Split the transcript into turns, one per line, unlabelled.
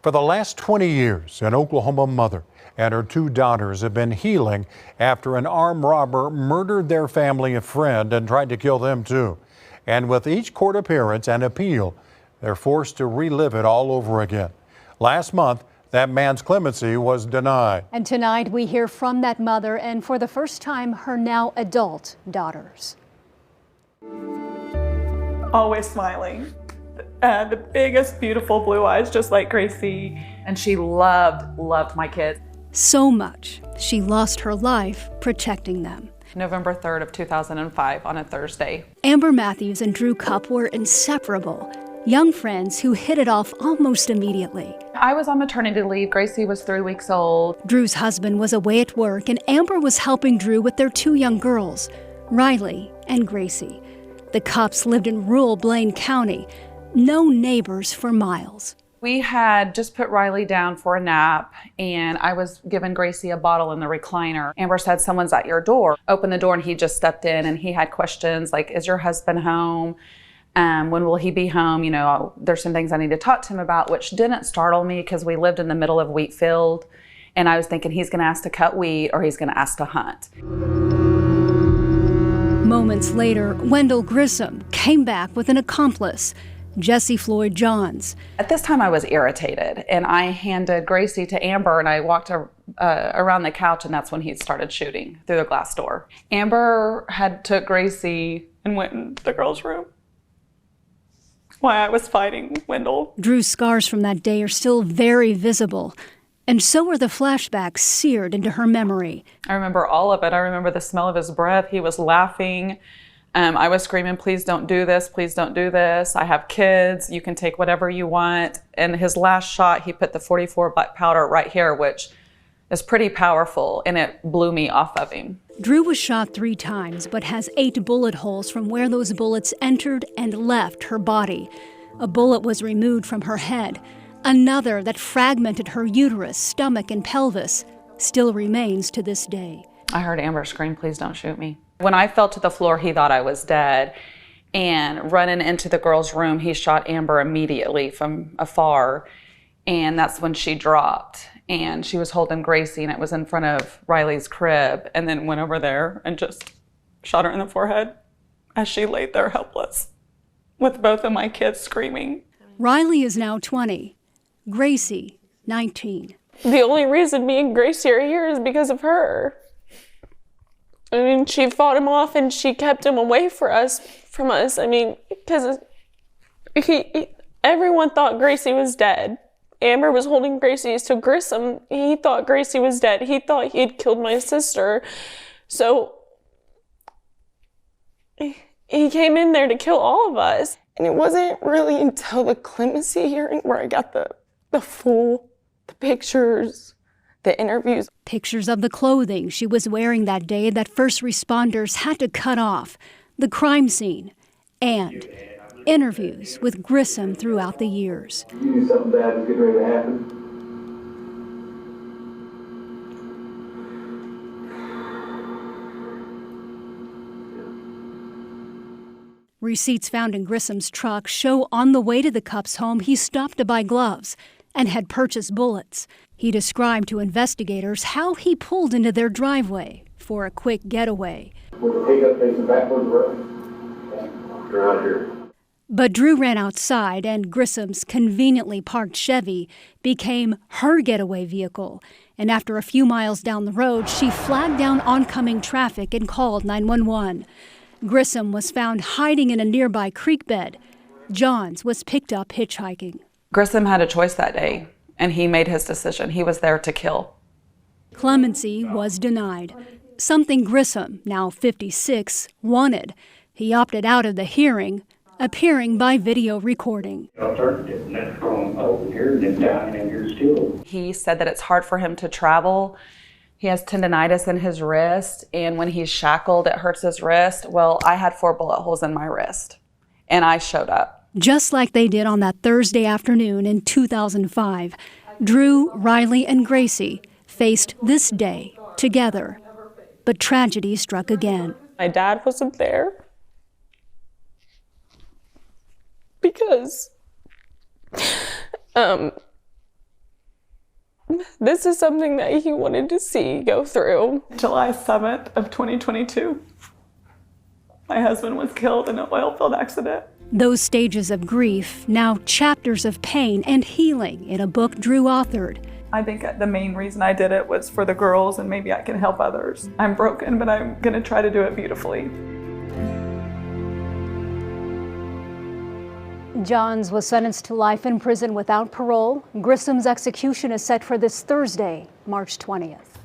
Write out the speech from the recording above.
For the last 20 years, an Oklahoma mother and her two daughters have been healing after an armed robber murdered their family and friend and tried to kill them too. And with each court appearance and appeal, they're forced to relive it all over again. Last month, that man's clemency was denied.
And tonight we hear from that mother and for the first time, her now adult daughters.
Always smiling. The biggest, beautiful blue eyes, just like Gracie.
And she loved my kids.
So much, she lost her life protecting them.
November 3rd of 2005 on a Thursday.
Amber Matthews and Drew Cupp were inseparable, young friends who hit it off almost immediately.
I was on maternity leave. Gracie was 3 weeks old.
Drew's husband was away at work, and Amber was helping Drew with their two young girls, Riley and Gracie. The Cupps lived in rural Blaine County, no neighbors for miles.
We had just put Riley down for a nap, and I was giving Gracie a bottle in the recliner. Amber said, "Someone's at your door." Opened the door, and he just stepped in, and he had questions like, "Is your husband home? When will he be home? You know, there's some things I need to talk to him about," which didn't startle me because we lived in the middle of wheat field, and I was thinking he's going to ask to cut wheat or he's going to ask to hunt.
Moments later, Wendell Grissom came back with an accomplice, Jesse Floyd Johns.
At this time, I was irritated, and I handed Gracie to Amber, and I walked around the couch, and that's when he started shooting through the glass door. Amber had took Gracie and went in the girls' room while I was fighting Wendell.
Drew's scars from that day are still very visible, and so are the flashbacks seared into her memory.
I remember all of it. I remember the smell of his breath. He was laughing. I was screaming, "Please don't do this. Please don't do this. I have kids. You can take whatever you want." And his last shot, he put the .44 black powder right here, which is pretty powerful, and it blew me off of him.
Drew was shot 3 times, but has 8 bullet holes from where those bullets entered and left her body. A bullet was removed from her head. Another that fragmented her uterus, stomach, and pelvis still remains to this day.
I heard Amber scream, "Please don't shoot me." When I fell to the floor, he thought I was dead. And running into the girl's room, he shot Amber immediately from afar. And that's when she dropped. And she was holding Gracie, and it was in front of Riley's crib, and then went over there and just shot her in the forehead as she laid there helpless with both of my kids screaming.
Riley is now 20, Gracie 19.
The only reason me and Gracie are here is because of her. I mean, she fought him off and she kept him away from us. I mean, because everyone thought Gracie was dead. Amber was holding Gracie, so Grissom, he thought Gracie was dead. He thought he had killed my sister. So he came in there to kill all of us.
And it wasn't really until the clemency hearing where I got the pictures, the interviews.
Pictures of the clothing she was wearing that day that first responders had to cut off, the crime scene, and interviews with Grissom throughout the years.
You knew something bad was getting ready to happen.
Receipts found in Grissom's truck show on the way to the Cupps' home he stopped to buy gloves and had purchased bullets. He described to investigators how he pulled into their driveway for a quick getaway.
With the pickup facing backwards, right? They're out here.
But Drew ran outside, and Grissom's conveniently parked Chevy became her getaway vehicle. And after a few miles down the road, she flagged down oncoming traffic and called 911. Grissom was found hiding in a nearby creek bed. Johns was picked up hitchhiking.
Grissom had a choice that day, and he made his decision. He was there to kill.
Clemency was denied, something Grissom, now 56, wanted. He opted out of the hearing, appearing by video recording.
He said that it's hard for him to travel. He has tendonitis in his wrist, and when he's shackled, it hurts his wrist. Well, I had 4 bullet holes in my wrist, and I showed up.
Just like they did on that Thursday afternoon in 2005, Drew, Riley, and Gracie faced this day together. But tragedy struck again.
My dad wasn't there because this is something that he wanted to see go through.
July 7th of 2022, my husband was killed in an oil field accident.
Those stages of grief, now chapters of pain and healing in a book Drew authored.
I think the main reason I did it was for the girls and maybe I can help others. I'm broken, but I'm gonna try to do it beautifully.
Johns was sentenced to life in prison without parole. Grissom's execution is set for this Thursday, March 20th.